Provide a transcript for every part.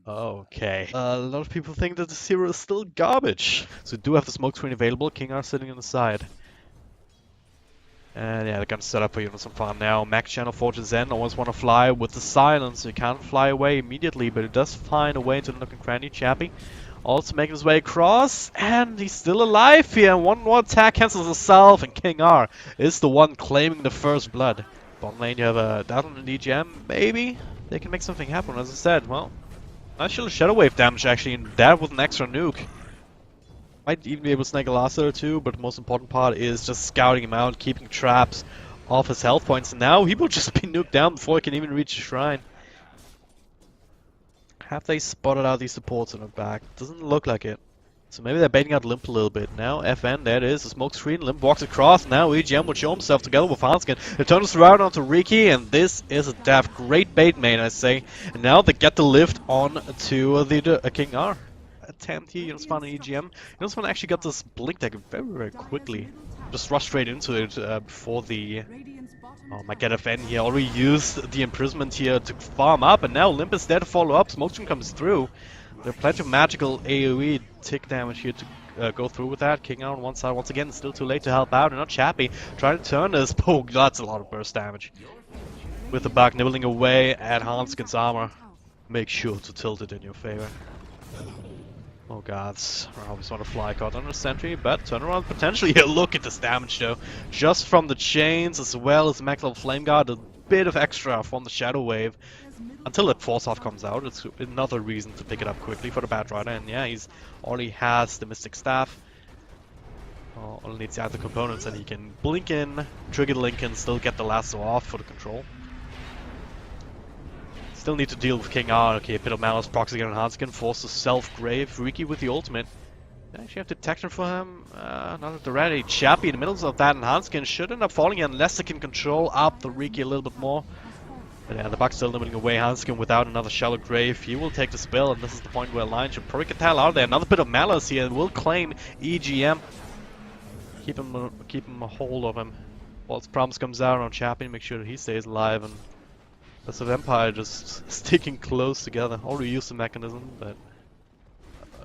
Okay. A lot of people think that this hero is still garbage. So we do have the smoke screen available. King R sitting on the side. And yeah, they're gonna set up for you some fun now. Max Channel Fortune Zen always want to fly with the silence. You can't fly away immediately, but it does find a way into the nook and cranny. Chappie also making his way across, and he's still alive here. One more attack cancels itself, and King R is the one claiming the first blood. Bottom lane, you have a Dazzle and DGM. Maybe they can make something happen. As I said, well, nice shield Shadow Wave damage actually, and that with an extra nuke. Might even be able to snag a lasso or two, but the most important part is just scouting him out, keeping traps off his health points. And now he will just be nuked down before he can even reach the shrine. Have they spotted out these supports in the back? Doesn't look like it. So maybe they're baiting out Limp a little bit. Now FN, there it is, the smoke screen. Limp walks across. Now EGM will show himself together with Hanskin. They turn this around onto Riki, and this is a death. Great bait main, I say. And now they get the lift on to the King R. Attempt here, Spawn and EGM. Spawn actually got this blink deck very, very quickly. Just rushed straight into it before the... Oh my god, FN here already used the imprisonment here to farm up, and now Limp is there to follow up. Smokestream comes through. There are plenty of magical AoE tick damage here to go through with that. King out on one side once again, still too late to help out, and not Chappie trying to turn this. Oh, that's a lot of burst damage. With the bug nibbling away at Hanskin's armor. Make sure to tilt it in your favor. Oh god, I always want to fly caught under sentry, but turn around potentially. Look at this damage though. Just from the chains as well as the max level flame guard, a bit of extra from the shadow wave. Until that force off comes out, it's another reason to pick it up quickly for the Bad Rider. And yeah, he's already has the Mystic Staff. Only needs the other components, and he can blink in, trigger the link, and still get the lasso off for the control. Still need to deal with King R. Okay, Pit of Malice, procs again on Hanskin, forces self-grave. Riki with the ultimate. I actually have detection for him. Not at the ready. Chappie in the middle of that, and Hanskin should end up falling unless they can control up the Riki a little bit more. But yeah, the bug's still nibbling away. Hanskin without another shallow grave. He will take the spill, and this is the point where Lion should probably get the hell out of there. Another bit of Malice here, and will claim EGM. Keep him a hold of him. False Promise comes out on Chappie, make sure that he stays alive, and that's the Vampire just sticking close together. Already used the mechanism, but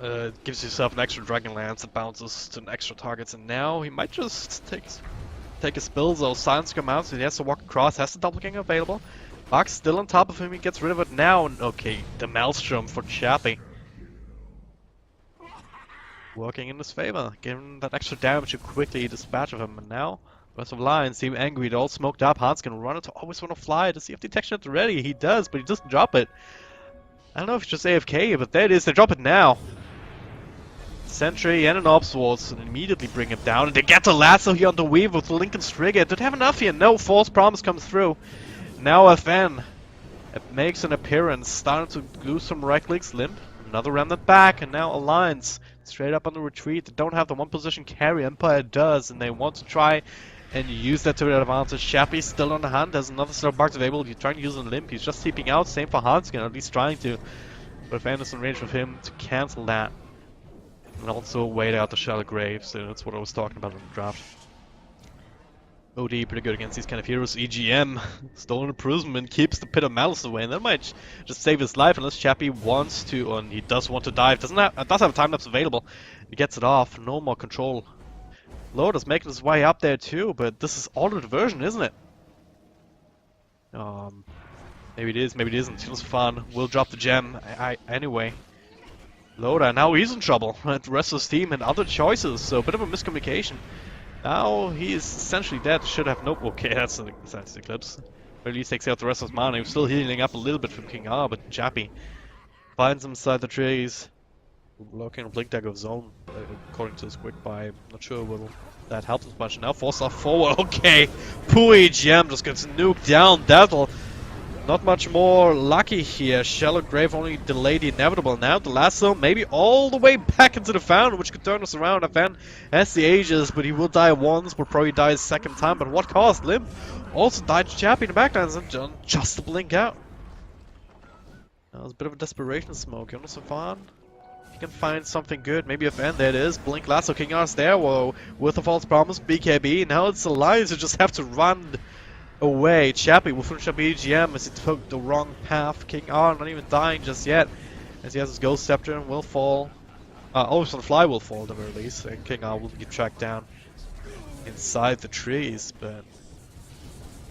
it gives yourself an extra Dragon Lance that bounces to an extra targets, and now he might just take a spill, so silence come out, so he has to walk across, has the double king available. Bug's still on top of him, he gets rid of it now, and okay, the Maelstrom for Chappie. Working in his favor, giving that extra damage to quickly dispatch of him, and now rest of Lions seem angry, they're all smoked up. Hans can run it to always want to fly to see if detection is ready. He does, but he doesn't drop it. I don't know if it's just AFK, but there it is, they drop it now. Sentry and an Orb Swords and immediately bring him down, and they get the lasso here on the weave with the Lincoln's trigger. Don't have enough here, no false promise comes through. Now FN makes an appearance, starting to lose some right clicks. Limp, another remnant back, and now Alliance straight up on the retreat. They don't have the one position carry, Empire does, and they want to try and use that to their advantage. Chappie's still on the hunt, there's another set of bugs available. He's trying to use a Limp, he's just keeping out, same for Hanskin, at least trying to. But if Anderson range with him to cancel that. And also wait out the Shallow Grave, so that's what I was talking about in the draft. OD pretty good against these kind of heroes. EGM, Stolen Imprisonment, keeps the Pit of Malice away, and that might just save his life unless Chappie wants to, and he does want to dive. Does have a time lapse available. He gets it off, no more control. Lord is making his way up there too, but this is all a diversion, isn't it? Maybe it is, maybe it isn't. It was fun. We'll drop the gem anyway. Loda, now he's in trouble. The rest of his team and other choices, so a bit of a miscommunication. Now he is essentially dead. Should have no. Okay, that's an Eclipse. Or at least takes out the rest of his mana. He was still healing up a little bit from King R, but Chappie finds him inside the trees. Blocking a blink dagger of zone, according to his quick buy. Not sure whether that helps as much. Now force off forward. Okay, poor EGM just gets nuked down. Dazzle. Not much more lucky here. Shallow Grave only delayed the inevitable. Now the lasso maybe all the way back into the fountain, which could turn us around. FN has the Aegis, but he will die once, will probably die a second time. But what cost? Limp also died to Chappie in the backlines and just to blink out. That was a bit of a desperation smoke. Jonas Savan, he can find something good. Maybe FN, there it is. Blink lasso, King R's there. Whoa, with a false promise, BKB. Now it's the Lions who just have to run away. Chappie will finish up EGM as he took the wrong path. King R not even dying just yet. As he has his Ghost Scepter and will fall. Always on the Fly will fall at the very least, and King R will be tracked down inside the trees, but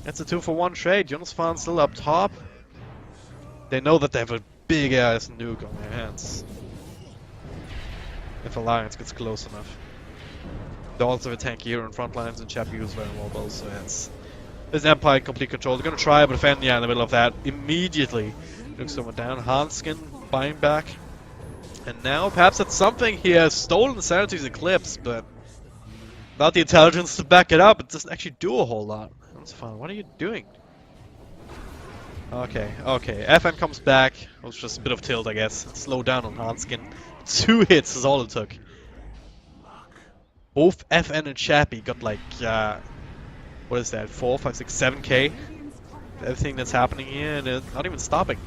it's a 2-for-1 trade. Jonas Fan still up top. They know that they have a big ass nuke on their hands. If Alliance gets close enough. They also have a tank here in front lines, and Chappie is very mobile, so it's Empire in complete control. They're gonna try, but defend, yeah, in the middle of that. Immediately nukes someone down. Hanskin buying back. And now, perhaps that's something, he has stolen Sanity's Eclipse, but without the intelligence to back it up, it doesn't actually do a whole lot. That's fine. What are you doing? Okay. FN comes back. It was just a bit of tilt, I guess. Slow down on Hanskin. 2 hits is all it took. Both FN and Chappie got like, what is that? 4, 5, 6, 7k? Everything that's happening here, and it's not even stopping.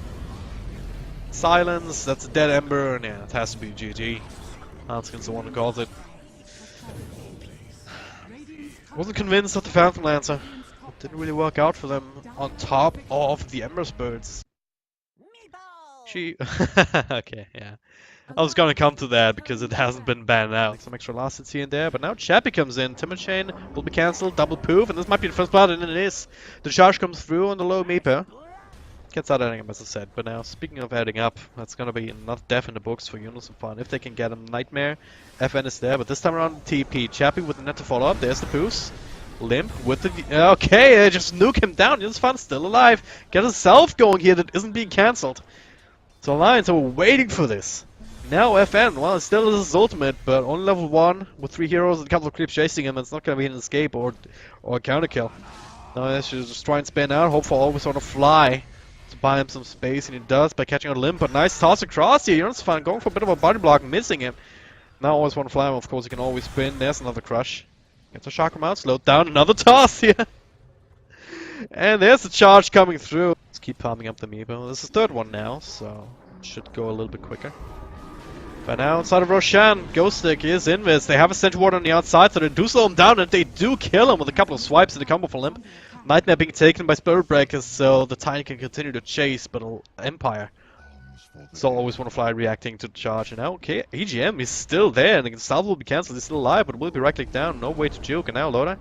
Silence, that's a dead ember, and yeah, it has to be GG. Hanskin's the one who calls it. Wasn't convinced of the Phantom Lancer. It didn't really work out for them on top of the Ember Spirits. Okay, yeah. I was gonna come to that because it hasn't been banned out. Some extra last hits here and there, but now Chappie comes in. Timber Chain will be cancelled, double poof, and this might be the first blood, and it is. The charge comes through on the low Meeper. Gets out adding up, as I said. But now, speaking of adding up, that's gonna be another death in the books for Yunus and Fun. If they can get a Nightmare, FN is there, but this time around TP. Chappie with the net to follow up. There's the poos. Limp with the... Okay, they just nuke him down. Yunus Fun still alive. Get himself going here that isn't being cancelled. So Alliance are waiting for this. Now FN, well, it still is his ultimate, but only level 1 with 3 heroes and a couple of creeps chasing him. It's not gonna be an escape or a counter kill. Now they should just try and spin out. Hope for always on a fly to buy him some space, and he does by catching a Limp. But nice toss across here. Yunus Fun going for a bit of a body block, missing him. Now always one fly. Of course, he can always spin. There's another crush. Gets a chakra out, slowed down. Another toss here. And there's the charge coming through. Let's keep farming up the Meepo. This is the 3rd one now, so it should go a little bit quicker. But now inside of Roshan, Ghost Stick is invis. They have a Sentry Ward on the outside, so they do slow him down, and they do kill him with a couple of swipes in the combo for Limp. Nightmare being taken by Spirit Breakers, so the Tiny can continue to chase, but Empire. So always want to fly reacting to the charge. And now, okay, EGM is still there, and the Salve will be cancelled. He's still alive, but will be right clicked down. No way to juke. And now Loda.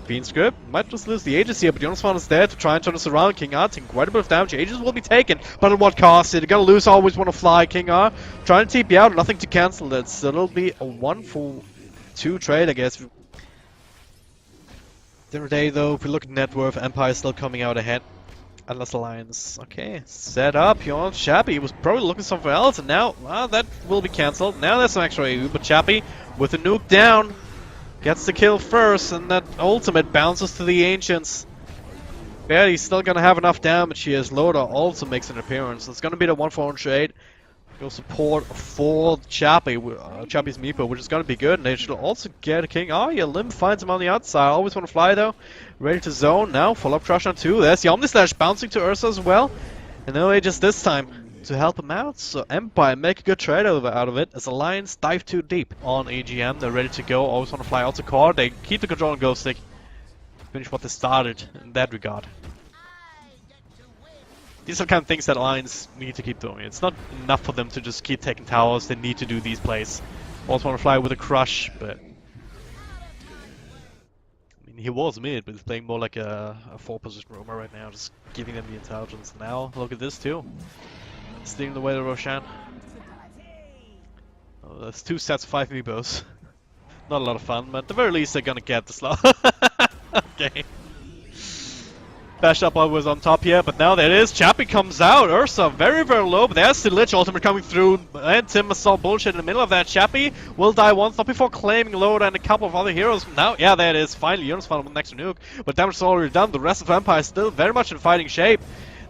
Bean Script might just lose the Aegis here, but Jonas Fan is there to try and turn this around. King R taking quite a bit of damage. Aegis will be taken, but at what cost? They're gonna lose. Always want to fly. King R trying to TP out, nothing to cancel it. So it'll be a 1-for-2 trade, I guess. Different day though. If we look at net worth, Empire is still coming out ahead. Atlas Alliance. Okay, set up. Chappie he was probably looking somewhere else, and now, well, that will be cancelled. Now there's some extra AU, but Chappie with the nuke down. Gets the kill first, and that ultimate bounces to the Ancients. Yeah, he's still gonna have enough damage here as Loda also makes an appearance. It's gonna be the 1-for-1 trade. Go support for Chappie, Chappie's Meepo, which is gonna be good. And they should also get a King. Oh yeah, Lim finds him on the outside. Always want to fly though. Ready to zone now. Follow up crush on 2. There's the Omni Slash bouncing to Ursa as well. And no Aegis this time to help him out, so Empire make a good trade out of it as Alliance dive too deep on AGM. They're ready to go, always want to fly out to core. They keep the control on Ghost Stick, finish what they started in that regard. These are the kind of things that Alliance need to keep doing. It's not enough for them to just keep taking towers, they need to do these plays. Also want to fly with a crush, but I mean, he was mid, but he's playing more like a 4-position roamer right now, just giving them the intelligence. Now, look at this too. Stealing the way to Roshan. Oh, that's 2 sets of 5 Meepos. Not a lot of fun, but at the very least they're gonna get the slot. Okay. Bash up was on top here, but now there it is. Chappie comes out. Ursa very, very low, but there's the Lich ultimate coming through. And Tim saw bullshit in the middle of that. Chappie will die once, not before claiming Loda and a couple of other heroes. Now, yeah, there it is. Finally, Jonas found an extra nuke, but damage is already done. The rest of Empire is still very much in fighting shape.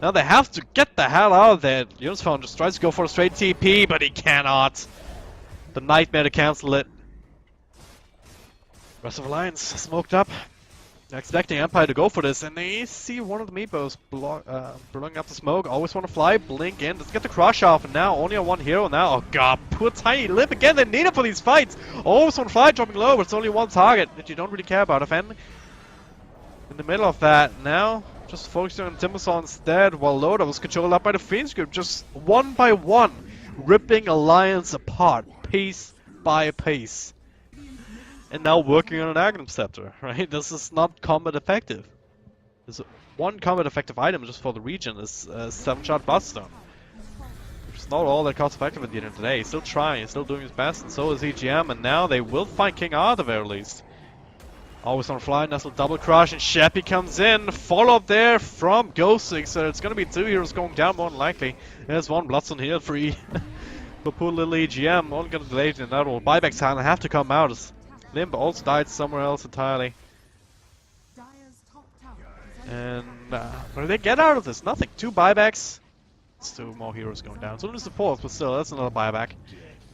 Now they have to get the hell out of there. Jonas just tries to go for a straight TP, but he cannot. The Nightmare to cancel it. Rest of Alliance smoked up. They're expecting Empire to go for this, and they see one of the Meepos blowing up the smoke. Always want to fly, blink in. Let's get the crush off, and now only on 1 hero now. Oh god, poor Tiny Lip again. They need it for these fights. Always want to fly, dropping low, but it's only 1 target that you don't really care about. FN in the middle of that now. Just focusing on Timbersaw instead, while Loda was controlled up by the Fiend's group, just 1 by 1. ripping Alliance apart, piece by piece. And now working on an Aghanim Scepter, right? This is not combat effective. There's one combat effective item just for the region is 7-shot Bloodstone. Which is not all that cost effective at the end of the day. He's still trying, he's still doing his best, and so is EGM, and now they will find King R at the very least. Always on fly, nice little double crush, and Shappy comes in, follow up there from Ghosting, so it's gonna be 2 heroes going down more than likely. There's one Bloodstone here, 3 for poor little EGM, only gonna delay it in that one. Buyback's hand have to come out as Limb also died somewhere else entirely. And what do they get out of this? Nothing. 2 buybacks. Still more heroes going down. So many supports, but still, that's another buyback.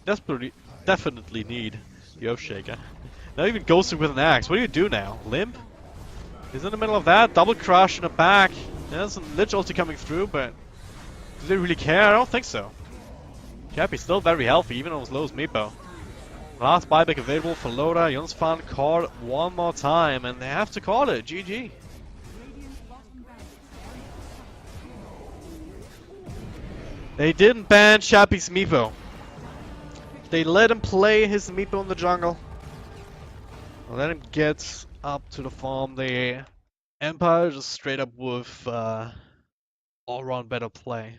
Definitely need the Earthshaker. Now even Ghosting with an axe. What do you do now? Limp? He's in the middle of that. Double crush in the back. There's some Lich ulti coming through, but do they really care? I don't think so. Cappy's still very healthy, even on as low as Meepo. Last buyback available for Loda. Jonsfan called one more time, and they have to call it. GG. They didn't ban Shappy's Meepo. They let him play his Meepo in the jungle. Let him get up to the farm. The Empire just straight up with all-round better play.